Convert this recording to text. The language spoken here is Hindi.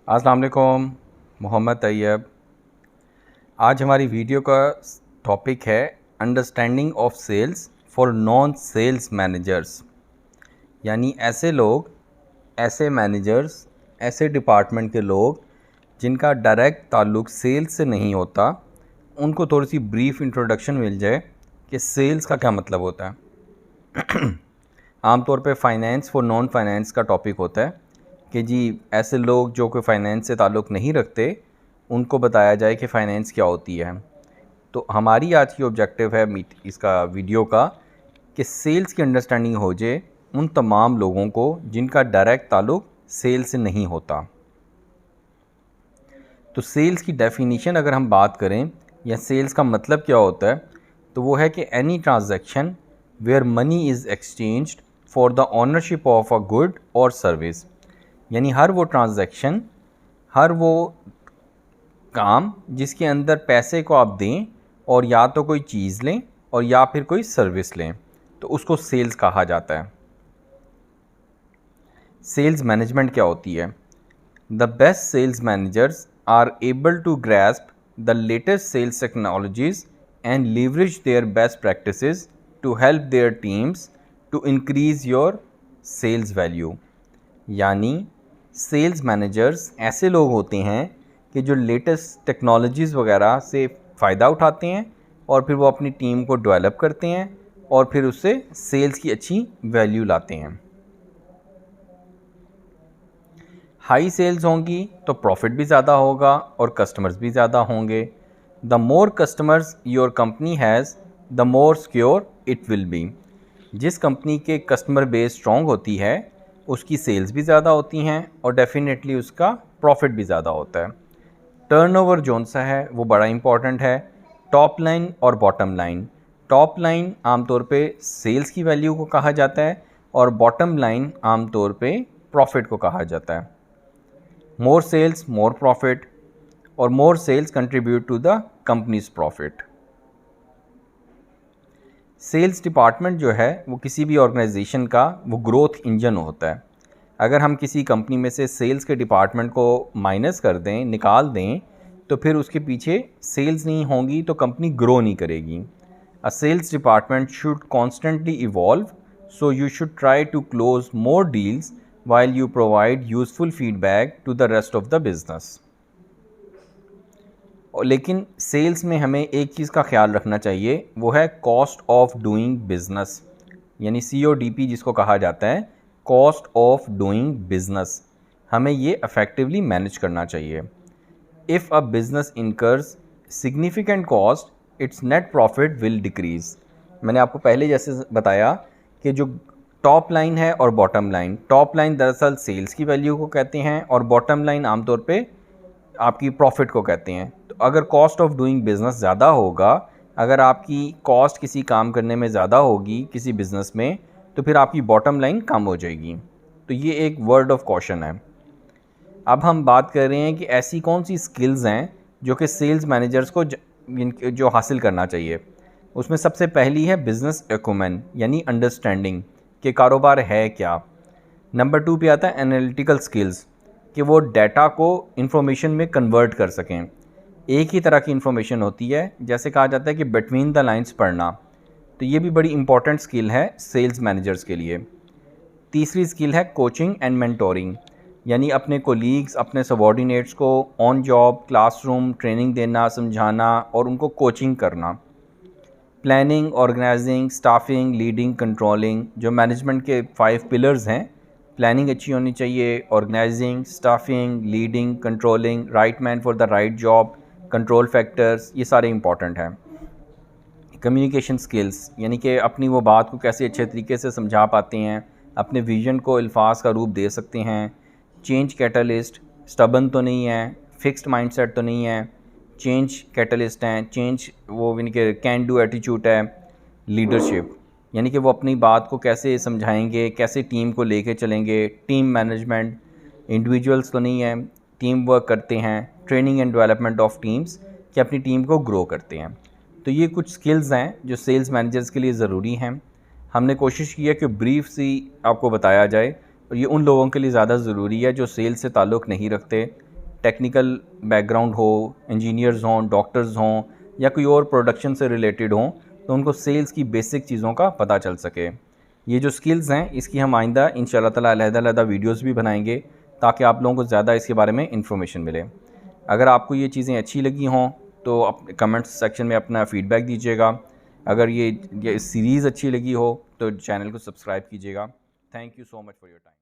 अस्सलाम वालेकुम, मोहम्मद तैयब। आज हमारी वीडियो का टॉपिक है understanding of sales for non sales managers. यानी ऐसे लोग, ऐसे मैनेजर्स, ऐसे डिपार्टमेंट के लोग जिनका डायरेक्ट ताल्लुक़ सेल्स से नहीं होता, उनको थोड़ी सी ब्रीफ इंट्रोडक्शन मिल जाए कि सेल्स का क्या मतलब होता है। आमतौर पे फाइनेंस फॉर नॉन फाइनेंस का टॉपिक होता है कि जी ऐसे लोग जो कोई फ़ाइनेंस से ताल्लुक़ नहीं रखते, उनको बताया जाए कि फ़ाइनेंस क्या होती है। तो हमारी आज की ऑब्जेक्टिव है इसका वीडियो का कि सेल्स की अंडरस्टैंडिंग हो जाए उन तमाम लोगों को जिनका डायरेक्ट ताल्लुक़ सेल्स से नहीं होता। तो सेल्स की डेफिनीशन अगर हम बात करें या सेल्स का मतलब क्या होता है, तो वो है कि any transaction where money is exchanged for the ownership of a good or service. यानी हर वो ट्रांजैक्शन, हर वो काम जिसके अंदर पैसे को आप दें और या तो कोई चीज़ लें और या फिर कोई सर्विस लें, तो उसको सेल्स कहा जाता है। सेल्स मैनेजमेंट क्या होती है? The best sales managers are able to grasp the latest sales technologies and leverage their best practices to help their teams to increase your sales value. यानी सेल्स मैनेजर्स ऐसे लोग होते हैं कि जो लेटेस्ट टेक्नोलॉजीज़ वगैरह से फ़ायदा उठाते हैं और फिर वो अपनी टीम को डेवलप करते हैं और फिर उससे सेल्स की अच्छी वैल्यू लाते हैं। हाई सेल्स होंगी तो प्रॉफिट भी ज़्यादा होगा और कस्टमर्स भी ज़्यादा होंगे। The more customers your company has the more secure it will be. जिस कंपनी के कस्टमर बेस स्ट्रॉन्ग होती है उसकी सेल्स भी ज़्यादा होती हैं और डेफिनेटली उसका प्रॉफिट भी ज़्यादा होता है। टर्नओवर जोन सा है वो बड़ा इंपॉर्टेंट है। टॉप लाइन और बॉटम लाइन। टॉप लाइन आमतौर पे सेल्स की वैल्यू को कहा जाता है और बॉटम लाइन आमतौर पे प्रॉफिट को कहा जाता है। मोर सेल्स मोर प्रॉफिट और more sales contribute to the company's profit. Sales department जो है वो किसी भी ऑर्गेनाइजेशन का वो ग्रोथ इंजन होता है। अगर हम किसी कंपनी में से सेल्स के डिपार्टमेंट को माइनस कर दें, निकाल दें, तो फिर उसके पीछे सेल्स नहीं होंगी तो कंपनी ग्रो नहीं करेगी। A sales department should constantly evolve, so you should try to close more deals while you provide useful feedback to the rest of the business। लेकिन सेल्स में हमें एक चीज़ का ख्याल रखना चाहिए, वो है कॉस्ट ऑफ डूइंग बिजनेस, यानी CODP जिसको कहा जाता है, कॉस्ट ऑफ डूइंग बिजनेस। हमें ये इफ़ेक्टिवली मैनेज करना चाहिए। If a business incurs significant cost, it's net profit will decrease. मैंने आपको पहले जैसे बताया कि जो टॉप लाइन है और बॉटम लाइन, टॉप लाइन दरअसल सेल्स की वैल्यू को कहते हैं और बॉटम लाइन आमतौर पे आपकी प्रॉफिट को कहते हैं। तो अगर कॉस्ट ऑफ डूइंग बिज़नेस ज़्यादा होगा, अगर आपकी कॉस्ट किसी काम करने में ज़्यादा होगी किसी बिज़नेस में, तो फिर आपकी बॉटम लाइन कम हो जाएगी। तो ये एक वर्ड ऑफ कॉशन है। अब हम बात कर रहे हैं कि ऐसी कौन सी स्किल्स हैं जो कि सेल्स मैनेजर्स को जो हासिल करना चाहिए। उसमें सबसे पहली है बिज़नेस एक्यूमेन, यानी अंडरस्टैंडिंग कि कारोबार है क्या। नंबर 2 पे आता है एनालिटिकल स्किल्स, कि वो डाटा को इन्फॉर्मेशन में कन्वर्ट कर सकें। एक ही तरह की इन्फॉर्मेशन होती है, जैसे कहा जाता है कि बिटवीन द लाइंस पढ़ना, तो ये भी बड़ी इंपॉर्टेंट स्किल है सेल्स मैनेजर्स के लिए। तीसरी स्किल है कोचिंग एंड मेंटोरिंग, यानी अपने कोलीग्स, अपने सबॉर्डिनेट्स को ऑन जॉब क्लासरूम ट्रेनिंग देना, समझाना और उनको कोचिंग करना। Planning, organising, staffing, leading, controlling, जो मैनेजमेंट के 5 पिलर्स हैं। प्लानिंग अच्छी होनी चाहिए, organising, staffing, leading, controlling, right man for the right job, control factors, ये सारे इंपॉर्टेंट हैं। कम्युनिकेशन स्किल्स, यानी कि अपनी वो बात को कैसे अच्छे तरीके से समझा पाते हैं, अपने विजन को अल्फाज का रूप दे सकते हैं। चेंज कैटलिस्ट, स्टबन तो नहीं है, फिक्स्ड माइंडसेट तो नहीं है, चेंज कैटलिस्ट हैं, चेंज वो यानी कि कैन डू एटीट्यूड है। लीडरशिप, यानी कि वो अपनी बात को कैसे समझाएंगे, कैसे टीम को लेके चलेंगे। टीम मैनेजमेंट, इंडिविजुअल्स तो नहीं है, टीम वर्क करते हैं। Training and development of teams, कि अपनी टीम को ग्रो करते हैं। तो ये कुछ स्किल्स हैं जो सेल्स मैनेजर्स के लिए ज़रूरी हैं। हमने कोशिश की है कि ब्रीफ सी आपको बताया जाए, और ये उन लोगों के लिए ज़्यादा ज़रूरी है जो सेल्स से ताल्लुक़ नहीं रखते, टेक्निकल बैकग्राउंड हो, इंजीनियर्स हों, डॉक्टर्स हों या कोई और प्रोडक्शन से रिलेटेड हों, तो उनको सेल्स की बेसिक चीज़ों का पता चल सके। ये जो स्किल्स हैं इसकी हम आइंदा इंशाल्लाह ताला अलग-अलग वीडियोज़ भी बनाएंगे ताकि आप लोगों को ज़्यादा इसके बारे में इन्फॉर्मेशन मिले। अगर आपको ये चीज़ें अच्छी लगी हों तो आप कमेंट्स सेक्शन में अपना फ़ीडबैक दीजिएगा। अगर ये सीरीज़ अच्छी लगी हो तो चैनल को सब्सक्राइब कीजिएगा। Thank you so much for your time.